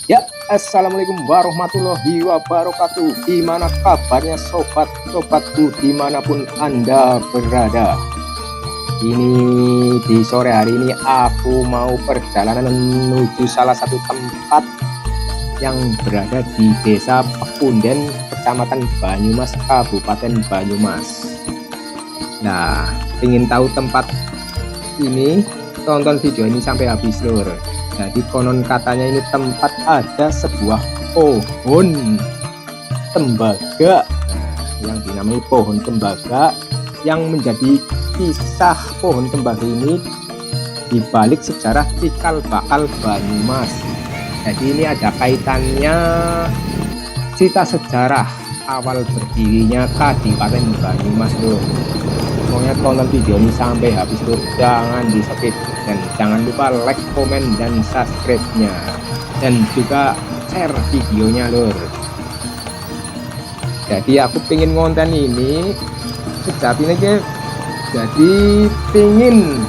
Ya, assalamualaikum warahmatullahi wabarakatuh. Gimana kabarnya sobat-sobatku dimanapun Anda berada? Ini di sore hari ini aku mau perjalanan menuju salah satu tempat yang berada di Desa Pekunden, Kecamatan Banyumas, Kabupaten Banyumas. Nah, ingin tahu tempat ini? Tonton video ini sampai habis, lur. Jadi konon katanya ini tempat ada sebuah pohon tembaga, yang dinamai pohon tembaga, yang menjadi kisah pohon tembaga ini dibalik sejarah cikal bakal Banyumas. Jadi ini ada kaitannya cerita sejarah awal berdirinya Kadipaten Banyumas, lur. Pokoknya tonton video ini sampai habis, lur. Jangan di skip dan jangan lupa like, komen, dan subscribe-nya, dan juga share videonya, lur. Jadi aku pengen konten ini sejatinya ke, jadi pengen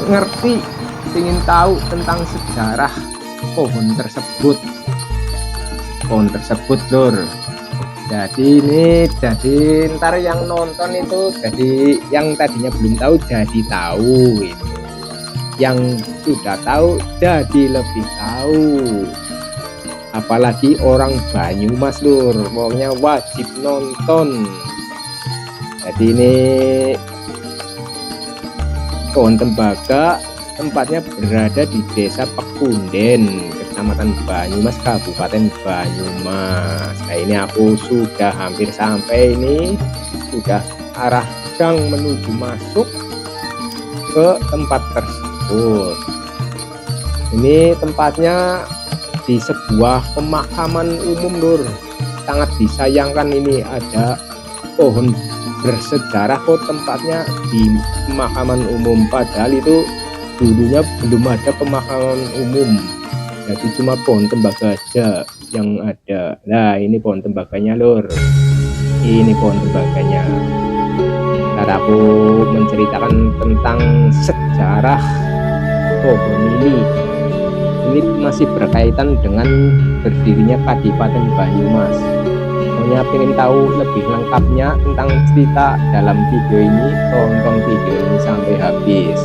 ngerti, pengen tahu tentang sejarah pohon tersebut, lur. Jadi ini, jadi ntar yang nonton itu, jadi yang tadinya belum tahu jadi tahu, itu yang sudah tahu jadi lebih tahu. Apalagi orang Banyumas, lur, pokoknya wajib nonton. Jadi ini pohon tembaga, tempatnya berada di Desa Pekunden, Kecamatan Banyumas, Kabupaten Banyumas. Nah, ini aku sudah hampir sampai, ini sudah arah gang menuju masuk ke tempat tersebut. Ini tempatnya di sebuah pemakaman umum, lur. Sangat disayangkan ini ada pohon bersejarah kok tempatnya di pemakaman umum, padahal itu dulunya belum ada pemakaman umum. Jadi cuma pohon tembaga aja yang ada. Nah, ini pohon tembaganya, lur. Ini pohon tembaganya. Ntar aku menceritakan tentang sejarah pohon ini. Ini masih berkaitan dengan berdirinya Kadipaten Banyumas. Pokoknya pengen tahu lebih lengkapnya tentang cerita dalam video ini, tonton video ini sampai habis.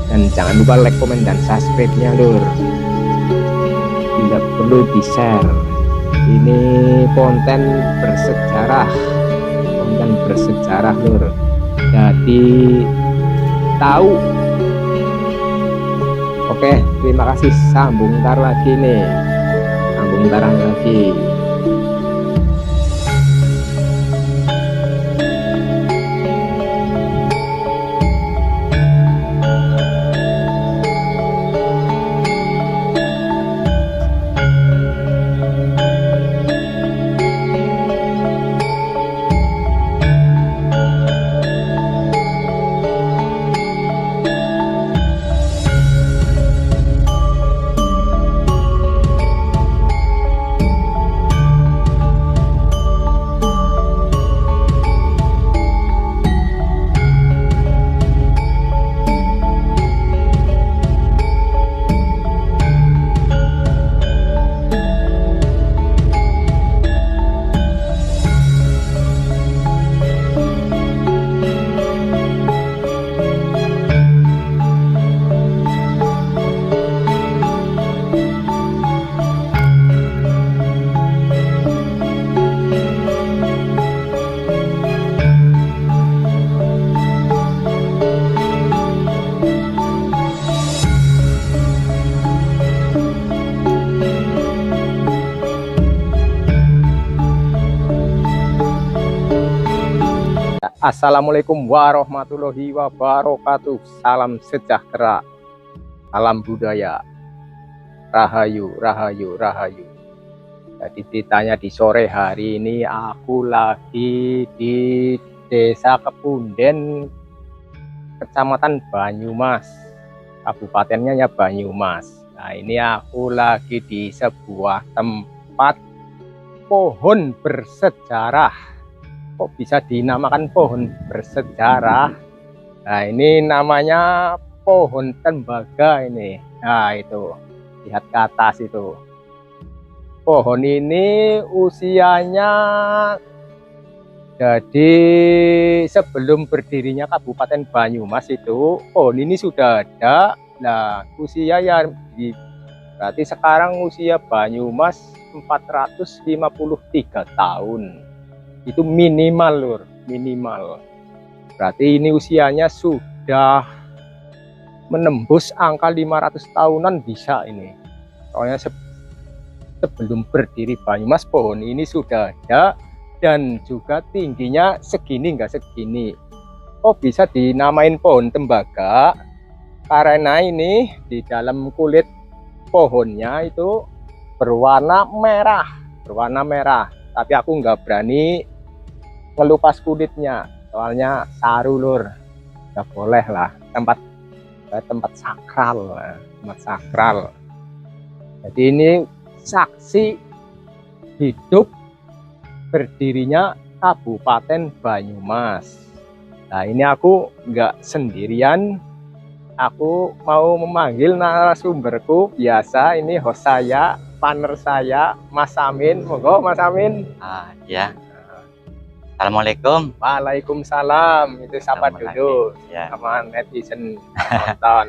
Dan jangan lupa like, komen, dan subscribe-nya, lur. Tidak perlu di-share. Ini konten bersejarah, lur. Jadi tahu. Oke, terima kasih. Sambung ntar lagi nih. Sambung ntar lagi. Assalamualaikum warahmatullahi wabarakatuh. Salam sejahtera, salam budaya, rahayu, rahayu, rahayu. Jadi ditanya di sore hari ini aku lagi di Desa Pekunden, Kecamatan Banyumas, kabupatennya ya Banyumas. Nah, ini aku lagi di sebuah tempat pohon bersejarah. Kok bisa dinamakan pohon bersejarah? Nah, ini namanya pohon tembaga ini. Nah, itu lihat ke atas itu. Pohon ini usianya jadi sebelum berdirinya Kabupaten Banyumas itu pohon ini sudah ada. Nah, usia ya berarti sekarang usia Banyumas 453 tahun. Itu minimal, Lur, minimal. Berarti ini usianya sudah menembus angka 500 tahunan bisa ini. Soalnya sebelum berdiri Banyumas pohon ini sudah ada dan juga tingginya segini enggak segini. Oh, bisa dinamain pohon tembaga karena ini di dalam kulit pohonnya itu berwarna merah. Tapi aku nggak berani ngelupas kulitnya, soalnya saru, Lur. Nggak boleh lah, tempat sakral. Jadi ini saksi hidup berdirinya Kabupaten Banyumas. Nah, ini aku nggak sendirian, aku mau memanggil narasumberku biasa. Ini host saya, partner saya, Mas Amin. Monggo Mas Amin. Ya. Assalamualaikum. Waalaikumsalam. Itu sapa dulu ya, sama netizen nonton.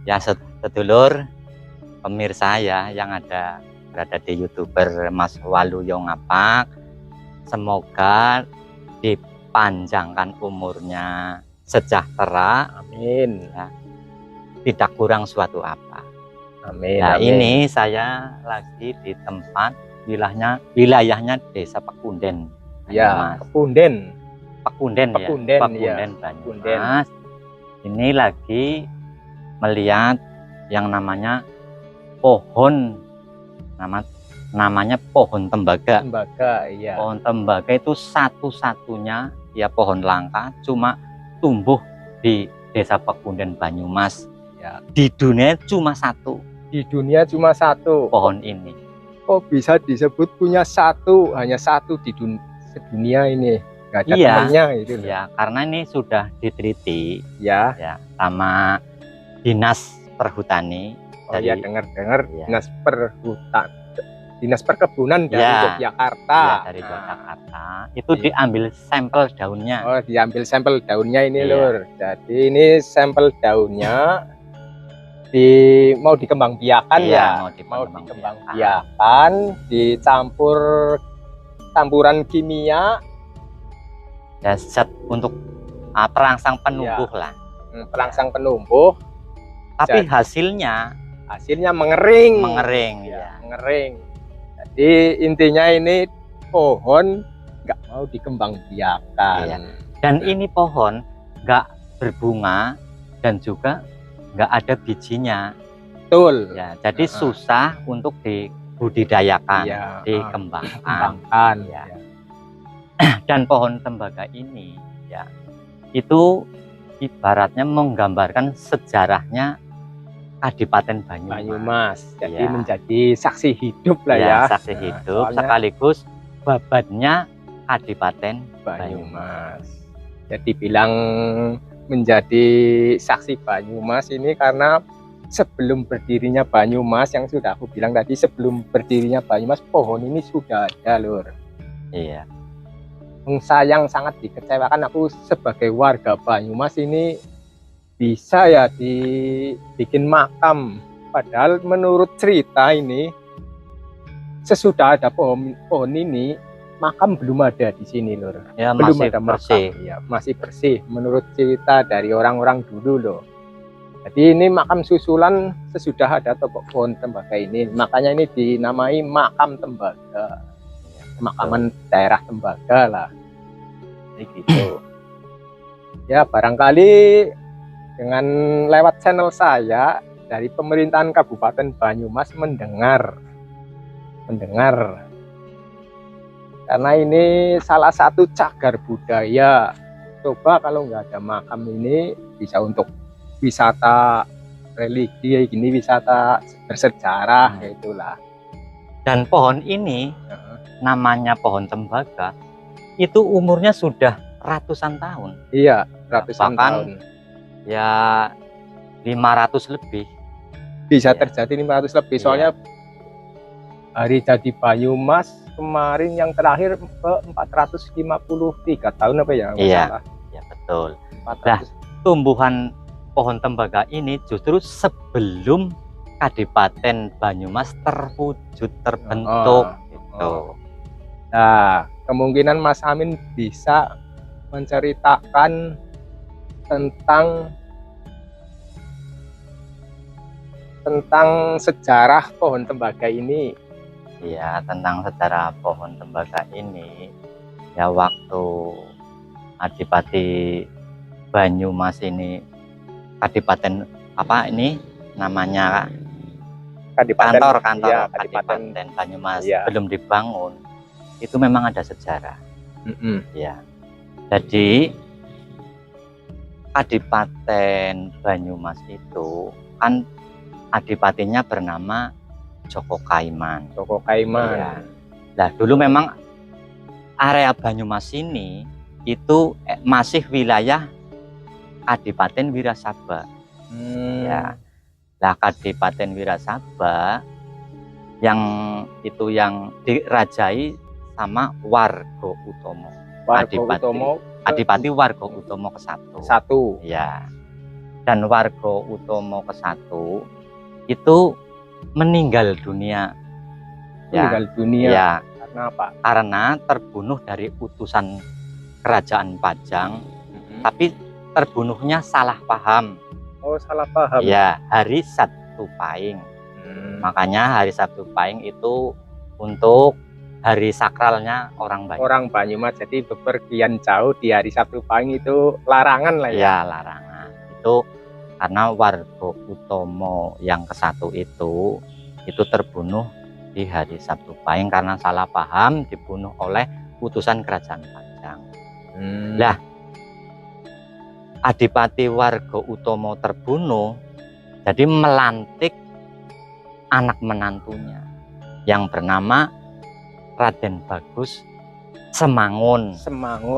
Ya, sedulur pemirsa ya yang berada di YouTuber Mas Waluyo Ngapak, semoga dipanjangkan umurnya, sejahtera, amin ya, tidak kurang suatu apa, amin. Nah, amin. Ini saya lagi di tempat wilayahnya Desa Pekunden ya, Pekunden ya, Banyumas. Ini lagi melihat yang namanya pohon, namanya pohon tembaga. Iya. Pohon tembaga itu satu-satunya ya pohon langka, cuma tumbuh di Desa Pekunden Banyumas. Ya. Di dunia cuma satu. Di dunia cuma satu pohon ini. Oh, bisa disebut punya satu, hanya satu di dunia ini. Gak ada temannya itu. Ya, karena ini sudah diteliti ya sama Dinas Perhutani. Iya, dengar-dengar Dinas Perkebunan dari Yogyakarta. Ya, dari Yogyakarta. Itu diambil sampel daunnya. Oh, diambil sampel daunnya ini, Lur. Jadi ini sampel daunnya mau dikembangbiakan mau dikembangbiakan, dicampur campuran kimia ya, untuk perangsang penumbuh lah. Perangsang penumbuh. Tapi hasilnya mengering. Mengering. Jadi intinya ini pohon nggak mau dikembangbiakan. Dan ini pohon nggak berbunga dan juga nggak ada bijinya. Betul. Ya, jadi susah untuk dibudidayakan, dikembangkan. Dan pohon tembaga ini ya itu ibaratnya menggambarkan sejarahnya Kadipaten Banyumas. Jadi menjadi saksi hidup lah saksi hidup sekaligus babatnya Kadipaten Banyumas. Jadi bilang menjadi saksi Banyumas ini karena sebelum berdirinya Banyumas, yang sudah aku bilang tadi, sebelum berdirinya Banyumas pohon ini sudah ada, Lur. Iya. Sayang, sangat dikecewakan aku sebagai warga Banyumas ini bisa ya dibikin makam. Padahal menurut cerita ini sesudah ada pohon ini, makam belum ada di sini, Lur. Ya, belum masih ada bersih. Makam. Ya, masih bersih menurut cerita dari orang-orang dulu loh. Jadi ini makam susulan sesudah ada pohon tembaga ini. Makanya ini dinamai makam tembaga. Pemakaman daerah tembaga lah. Gitu. Ya, barangkali dengan lewat channel saya dari pemerintahan Kabupaten Banyumas mendengar karena ini salah satu cagar budaya. Coba kalau nggak ada makam ini bisa untuk wisata religi gini, wisata bersejarah itulah. Dan pohon ini namanya pohon tembaga itu umurnya sudah ratusan tahun. Iya, ratusan tahun. Ya 500 lebih. bisa Iya. terjadi 500 lebih. Iya. Soalnya hari jadi Banyumas kemarin yang terakhir ke 453 tahun apa ya? Iya. Salah. Ya betul. 400. Tumbuhan pohon tembaga ini justru sebelum Kadipaten Banyumas terwujud terbentuk gitu. Nah, kemungkinan Mas Amin bisa menceritakan tentang sejarah pohon tembaga ini. Ya, tentang sejarah pohon tembaga ini, ya waktu Adipati Banyumas ini, Kadipaten apa ini namanya, kantor ya, Kadipaten Banyumas ya. belum dibangun, itu memang ada sejarah. Ya, jadi Kadipaten Banyumas itu kan adipatinya bernama Joko Kaiman. Joko Kaiman. Ya. Nah, dulu memang area Banyumas ini itu masih wilayah Kadipaten Wirasaba. Ya. Nah, Kadipaten Wirasaba yang itu yang dirajai sama Warga Utomo. Adipati Warga Utomo ke-1. Ya. Dan Warga Utomo ke-1 itu meninggal dunia. Meninggal dunia. Ya. Karena apa? Karena terbunuh dari utusan kerajaan Pajang, tapi terbunuhnya salah paham. Oh, salah paham. Ya, hari Sabtu Pahing. Makanya hari Sabtu Pahing itu untuk hari sakralnya orang Banyumas. Orang Banyumas, jadi bepergian jauh di hari Sabtu Pahing itu larangan lah ya. Ya, larangan. Itu karena Warga Utomo yang ke-1 itu terbunuh di hari Sabtu Pahing karena salah paham, dibunuh oleh utusan kerajaan Pajang. Lah, Adipati Warga Utomo terbunuh, jadi melantik anak menantunya yang bernama Raden Bagus Semangun.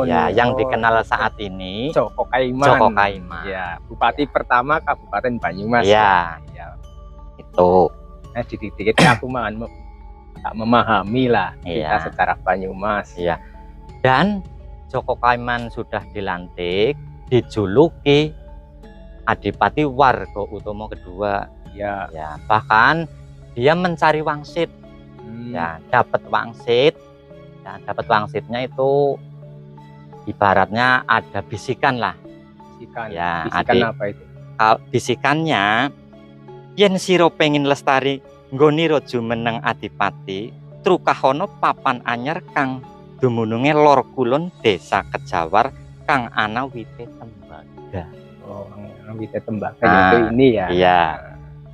Ya, yang dikenal saat ini Joko Kaiman. Joko Kaiman. Ya, Bupati pertama Kabupaten Banyumas. Ya. Itu. Nah, dikit-dikit aku tak memahami lah kita secara Banyumas. Iya. Dan Joko Kaiman sudah dilantik, dijuluki Adipati Warga Utomo kedua. Ya. Ya, bahkan dia mencari wangsit. Ya, dapat wangsit. Ya, dapat wangsitnya itu ibaratnya ada bisikan lah. Bisikan. Ya, bisikan apa itu? Bisikannya, yen siro pengen lestari nggoni rojo meneng adipati, trukahono papan anyar kang dumununge lor kulon desa Kejawar kang ana wite tembaga. Oh, wite tembaga itu ini ya. Iya.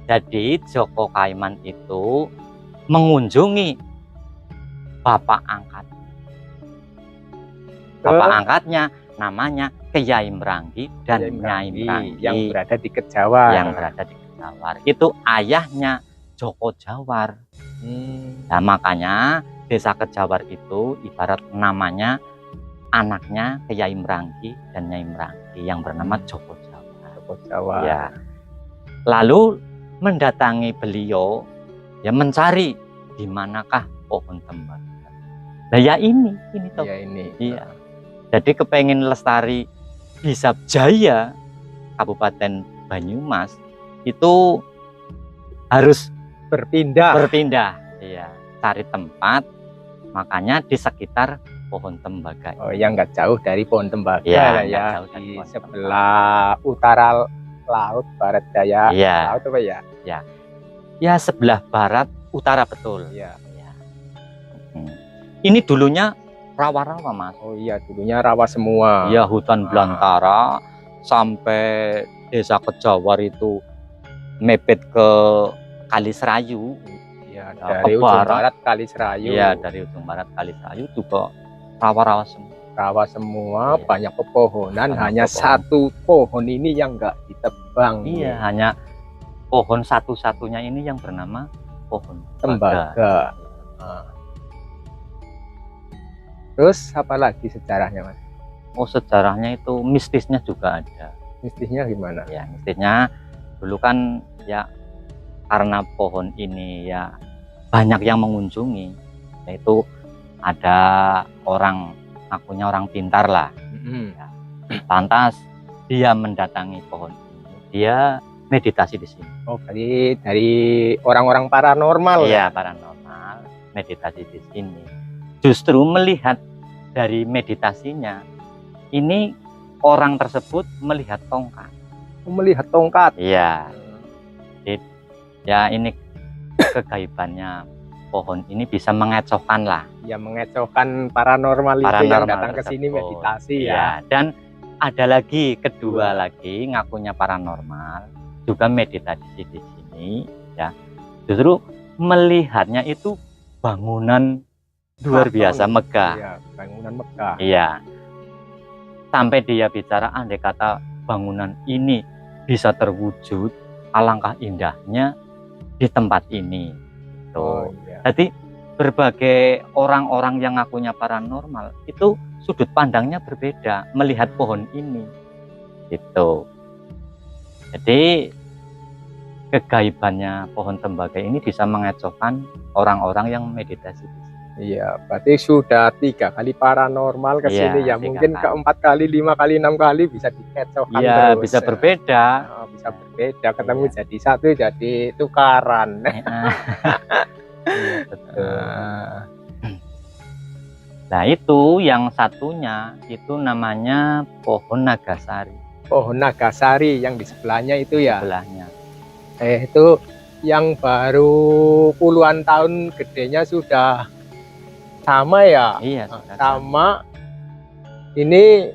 Jadi Joko Kaiman itu mengunjungi bapak angkatnya namanya Kyai Mranggi dan Nyai Mranggi yang berada di Kejawar. Itu ayahnya Joko Jawar. Nah, makanya desa Kejawar itu ibarat namanya anaknya Kyai Mranggi dan Nyai Mranggi yang bernama Joko Jawar. Ya. Lalu mendatangi beliau, ya mencari di manakah pohon tembaga. Nah, ya ini toh. Ya ini. Iya. Jadi kepengen lestari bisa jaya Kabupaten Banyumas itu harus berpindah. Iya, cari tempat. Makanya di sekitar pohon tembaga. Oh, yang nggak jauh dari pohon tembaga ya, di sebelah utara laut, barat daya laut apa ya? Ya. Ya, sebelah barat utara betul. Iya. Ini dulunya rawa-rawa, Mas. Oh iya, dulunya rawa semua. Iya, hutan belantara sampai desa Kejawar itu mepet ke Kali Serayu. Iya, dari ujung barat Kali Serayu. Iya, dari ujung barat Kali Serayu juga rawa-rawa semua. Rawa semua, banyak pepohonan, hanya satu pohon ini yang enggak ditebang. Iya, hanya pohon satu-satunya ini yang bernama pohon tembaga. Terus apa lagi sejarahnya, Mas? Oh, sejarahnya itu mistisnya juga ada. Mistisnya gimana? Ya, mistisnya dulu kan ya karena pohon ini ya banyak yang mengunjungi, yaitu ada orang, akunya orang pintar lah. Ya. Lantas dia mendatangi pohon ini, dia meditasi di sini. Oh, berarti dari orang-orang paranormal. Iya, paranormal, meditasi di sini. Justru melihat dari meditasinya, ini orang tersebut melihat tongkat. Melihat tongkat. Iya. Ya ini kegaibannya pohon ini bisa mengecohkan lah. Ya, mengecohkan paranormal itu yang datang ke sini tersebut. meditasi ya. Ya. Dan ada lagi kedua lagi ngakunya paranormal juga meditasi di sini ya. Justru melihatnya itu bangunan luar biasa megah. Iya, bangunan megah. Iya. Sampai dia bicara andai kata bangunan ini bisa terwujud, alangkah indahnya di tempat ini. Oh, iya. Jadi berbagai orang-orang yang ngakunya paranormal itu sudut pandangnya berbeda melihat pohon ini. Gitu. Jadi kegaibannya pohon tembaga ini bisa mengecohkan orang-orang yang meditasi. Iya, berarti sudah 3 kali paranormal ke sini ya. 3 Mungkin kali. ke-4 kali, 5 kali, 6 kali bisa dikecohkan Iya, terus. bisa berbeda. Oh, bisa berbeda, ketemu jadi satu, jadi tukaran. Iya, betul. Nah, itu yang satunya itu namanya pohon nagasari. Pohon nagasari yang di sebelahnya itu ya. Sebelahnya. Itu yang baru puluhan tahun gedenya sudah sama ya. Iya, sama. Ini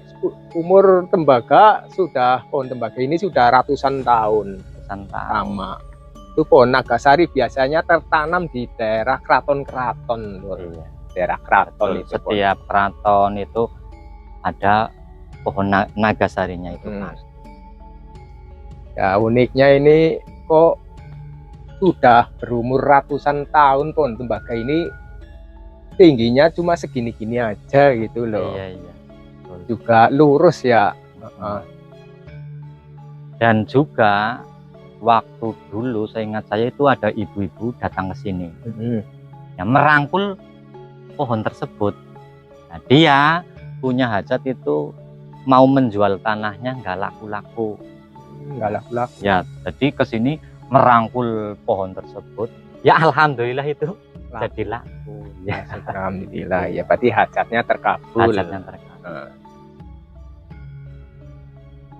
umur tembaga sudah, pohon tembaga ini sudah ratusan tahun. Sama. Itu pohon nagasari biasanya tertanam di daerah keraton-keraton, Iya. daerah keraton itu. Setiap keraton itu ada pohon nagasarinya itu. Ya, uniknya ini kok sudah berumur ratusan tahun pohon tembaga ini tingginya cuma segini-gini aja gitu loh. Iya, iya. Betul. Juga lurus ya. Dan juga waktu dulu saya ingat saya itu ada ibu-ibu datang ke sini. Yang merangkul pohon tersebut. Nah, dia punya hajat itu mau menjual tanahnya nggak laku-laku. Nggak laku-laku. Ya, jadi ke sini merangkul pohon tersebut. Ya alhamdulillah itu jadi laku. Ya, alhamdulillah. Ya, berarti hajatnya terkabul. Hajatnya terkabul.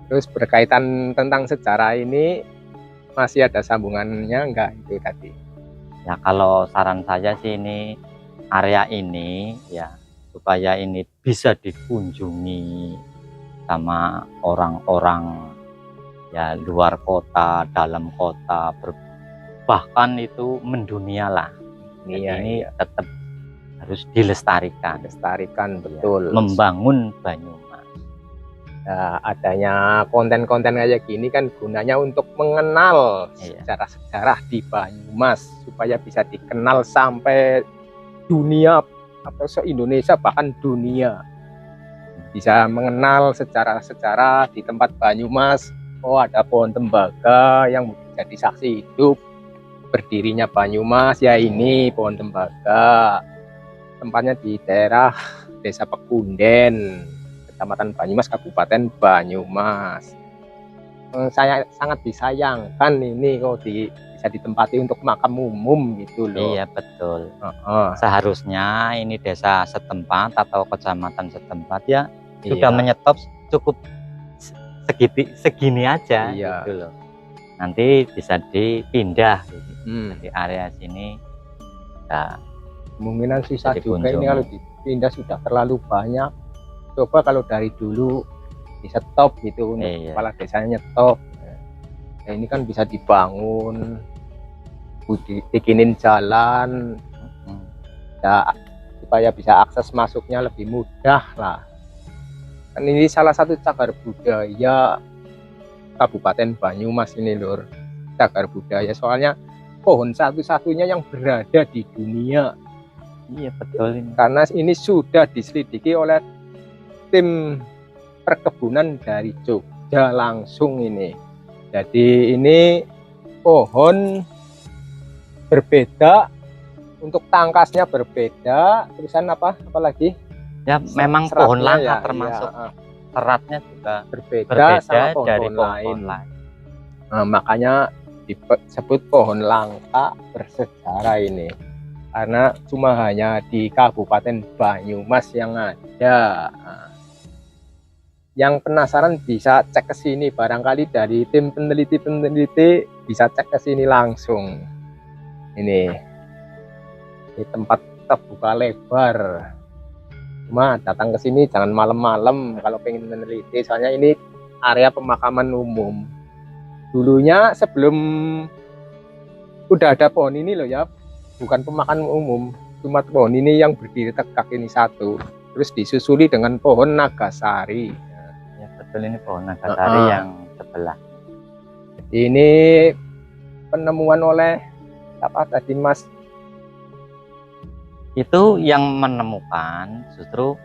Terus berkaitan tentang sejarah ini masih ada sambungannya enggak itu tadi? Ya, kalau saran saya sih ini area ini ya supaya ini bisa dikunjungi sama orang-orang ya luar kota, dalam kota, bahkan itu mendunia lah. Ini tetap harus dilestarikan. Betul. Membangun Banyumas. Nah, adanya konten-konten kayak gini kan gunanya untuk mengenal sejarah-sejarah di Banyumas supaya bisa dikenal sampai dunia atau se-Indonesia bahkan dunia. Bisa mengenal sejarah-sejarah di tempat Banyumas. Oh, ada pohon tembaga yang jadi saksi hidup berdirinya Banyumas, ya ini pohon tembaga. Tempatnya di daerah Desa Pekunden, Kecamatan Banyumas, Kabupaten Banyumas. Saya sangat disayangkan ini kok bisa ditempati untuk makam umum gitu loh. Iya, betul. Seharusnya ini desa setempat atau kecamatan setempat ya sudah menyetop cukup segini aja gitu loh. Nanti bisa dipindah di area sini. Nah, kemungkinan susah juga ini kalau dipindah sudah terlalu banyak. Coba kalau dari dulu di stop gitu, kepala desanya nyetop. Nah, ini kan bisa dibangun, bikinin jalan, ya, supaya bisa akses masuknya lebih mudah lah. Kan ini salah satu cagar budaya Kabupaten Banyumas ini lur, cagar budaya, soalnya pohon satu-satunya yang berada di dunia. Iya, betul ini. Karena ini sudah diselidiki oleh tim perkebunan dari Jogja langsung ini. Jadi ini pohon berbeda, untuk tangkasnya berbeda, terusan apalagi Ya memang pohon seratnya langka ya, termasuk iya, seratnya juga berbeda sama dari pohon-pohon pohon lain. lain. Nah, makanya disebut pohon langka bersejarah ini, karena cuma hanya di Kabupaten Banyumas yang ada. Nah, yang penasaran bisa cek ke sini, barangkali dari tim peneliti bisa cek ke sini langsung. Ini tempat terbuka lebar. Cuma datang ke sini jangan malam-malam kalau pengen meneliti, soalnya ini area pemakaman umum. Dulunya sebelum udah ada pohon ini loh ya, bukan pemakaman umum, cuma pohon ini yang berdiri tegak ini satu, terus disusuli dengan pohon nagasari. Ya betul, ini pohon nagasari yang sebelah. Ini penemuan oleh apa tadi Mas? Itu yang menemukan justru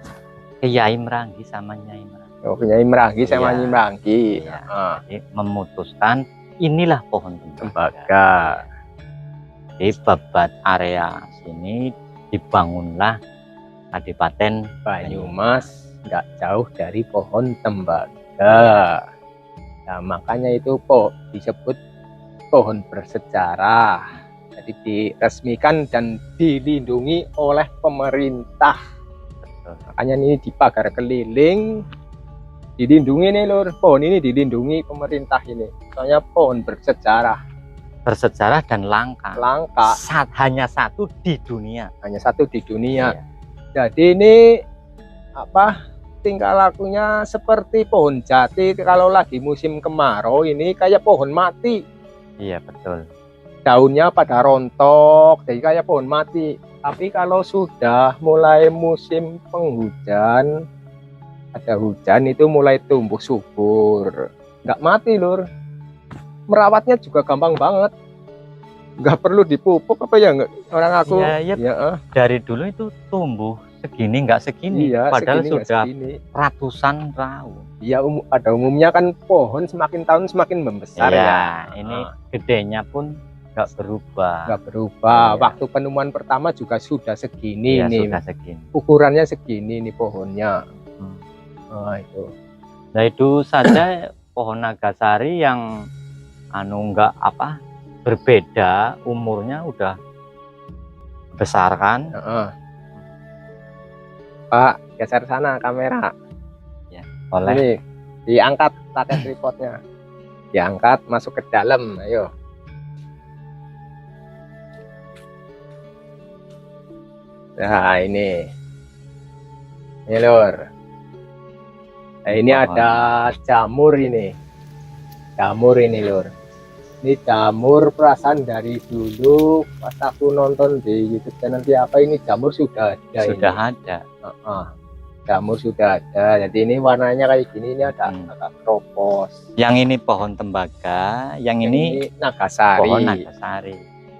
Kiai Merangi sama Nyai Merangi. Oh, Kiai Merangi sama Iya. Nyai Merangi. Iya. Jadi memutuskan inilah pohon tembaga. Di babat area sini dibangunlah Kadipaten Banyumas, nggak jauh dari pohon tembaga. Nah, makanya itu kok disebut pohon bersejarah. Jadi diresmikan dan dilindungi oleh pemerintah. Betul. Makanya ini dipagar keliling, dilindungi nih lur, pohon ini dilindungi pemerintah ini. Soalnya pohon bersejarah. Bersejarah dan langka. Langka. Hanya satu di dunia. Hanya satu di dunia. Iya. Jadi ini apa? Tingkah lakunya seperti pohon jati kalau lagi musim kemarau ini kayak pohon mati. Iya betul. Daunnya pada rontok, jadi kayak pohon mati. Tapi kalau sudah mulai musim penghujan, ada hujan itu mulai tumbuh subur, nggak mati lur. Merawatnya juga gampang banget, nggak perlu dipupuk apa ya nggak orang aku. Ya, dari dulu itu tumbuh segini nggak segini, iya, padahal segini, sudah segini. Ratusan tahun. Iya, pada umumnya kan pohon semakin tahun semakin membesar ya. Ini gedenya pun nggak berubah. Nggak berubah. Iya. Waktu penemuan pertama juga sudah segini nih. Sudah segini. Ukurannya segini nih pohonnya. Nah, itu. Nah itu saja pohon nagasari yang nggak berbeda umurnya, udah besar kan. Pak, geser sana kamera. Ya, boleh. Ini diangkat pakai tripodnya. Diangkat masuk ke dalam, ayo. Nah, ini lur. Nah, ini ada jamur ini. Jamur ini lur. Ini jamur perasaan dari dulu pas aku nonton di YouTube channel apa ini jamur sudah ada. Sudah ada. Jamur sudah ada. Jadi ini warnanya kayak gini, ini ada agak kropos. Yang ini pohon tembaga, yang ini nagasari. Pohon nagasari.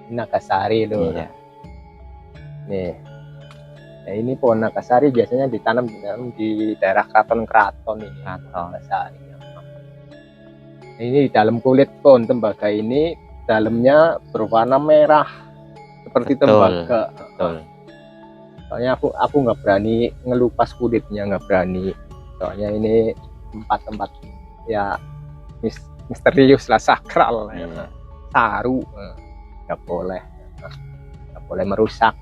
Nagasari lur. Iya. Nih. Nah, ini pohon nagasari biasanya ditanam di daerah keraton-keraton ini. Nagasari. Ini di dalam kulit pohon tembaga ini dalamnya berwarna merah seperti tembaga. Betul. Soalnya aku nggak berani ngelupas kulitnya, nggak berani. Soalnya ini tempat-tempat ya misterius lah, sakral. Iya. Saru, nggak boleh merusak.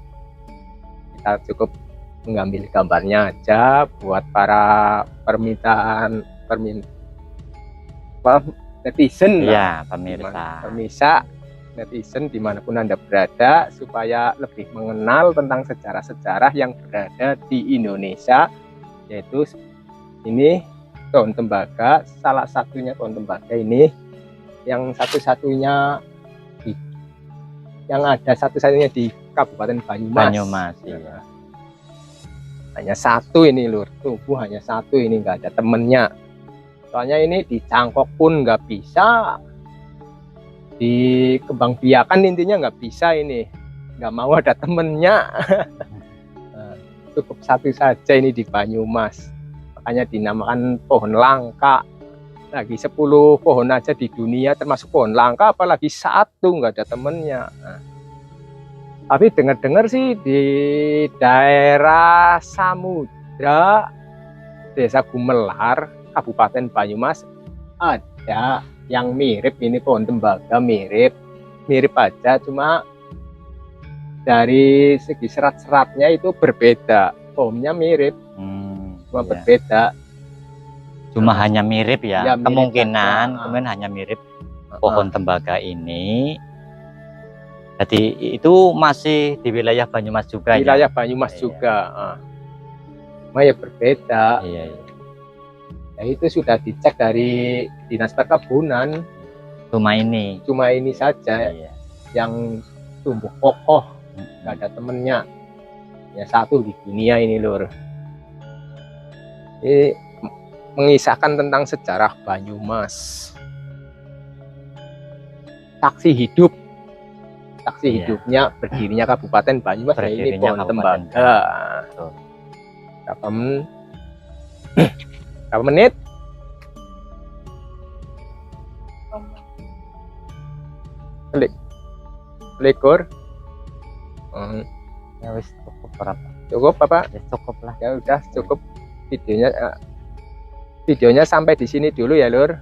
Kita cukup mengambil gambarnya aja buat para netizen ya, pemirsa netizen dimanapun Anda berada, supaya lebih mengenal tentang sejarah-sejarah yang berada di Indonesia, yaitu ini pohon tembaga. Salah satunya pohon tembaga ini yang satu-satunya di Kabupaten Banyumas. Iya. Hanya satu ini lur, tumbuh hanya satu ini, nggak ada temennya. Soalnya ini dicangkok pun nggak bisa, dikembang biakan intinya nggak bisa, ini nggak mau ada temennya. Cukup satu saja ini di Banyumas, makanya dinamakan pohon langka. Lagi 10 pohon aja di dunia termasuk pohon langka, apalagi satu nggak ada temennya. Tapi dengar-dengar sih di daerah Samudra, Desa Gumelar, Kabupaten Banyumas ada yang mirip ini, pohon tembaga mirip aja, cuma dari segi serat-seratnya itu berbeda. Pohonnya mirip, cuma iya. berbeda. Cuma hanya mirip ya, Ya, mirip kemungkinan aja. kemudian hanya mirip pohon tembaga ini. Jadi itu masih di wilayah Banyumas juga Wilayah ya? Banyumas Iya. juga. Cuma ya berbeda. Iya, iya. Ya, itu sudah dicek dari Dinas Perkebunan. Cuma ini. Cuma ini saja Iya. yang tumbuh kokoh, nggak ada temennya. Ya satu di dunia ini lur. Ini mengisahkan tentang sejarah Banyumas. Saksi hidup. Saksi Iya. hidupnya berdirinya Kabupaten Banyumas. Ya, ini Berdirinya pohon Kabupaten tembaga. Betul. Berapa menit? Lekor. Ya wis cukup berapa? Cukup apa? Ya cukup lah. Ya udah cukup videonya sampai di sini dulu ya lur.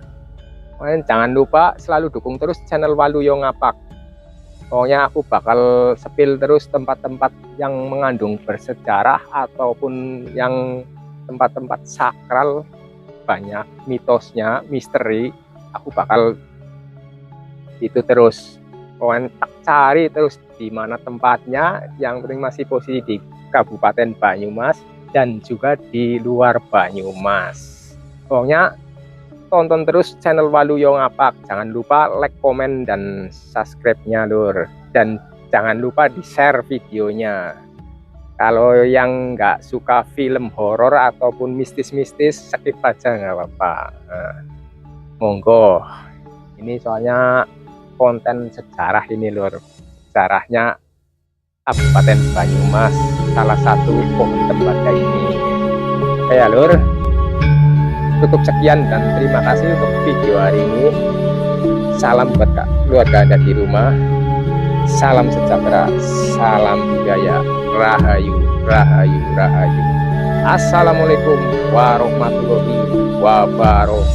Jangan lupa selalu dukung terus channel Waluyo Ngapak. Pokoknya aku bakal sepil terus tempat-tempat yang mengandung bersejarah ataupun yang tempat-tempat sakral, banyak mitosnya, misteri. Aku bakal itu terus. Pokoknya tak cari terus di mana tempatnya, yang penting masih posisi di Kabupaten Banyumas dan juga di luar Banyumas. Pokoknya tonton terus channel Waluyo Ngapak. Jangan lupa like, komen, dan subscribe-nya lur. Dan jangan lupa di-share videonya. Kalau yang nggak suka film horor ataupun mistis-mistis, skip aja nggak apa-apa. Nah, monggo. Ini soalnya konten sejarah ini lur. Sejarahnya Kabupaten Banyumas, salah satu pohon tembaga ini. Oke ya lur. Cukup sekian dan terima kasih untuk video hari ini. Salam buat keluarga Anda di rumah. Salam sejahtera, salam budaya, rahayu, rahayu, rahayu. Assalamualaikum warahmatullahi wabarakatuh.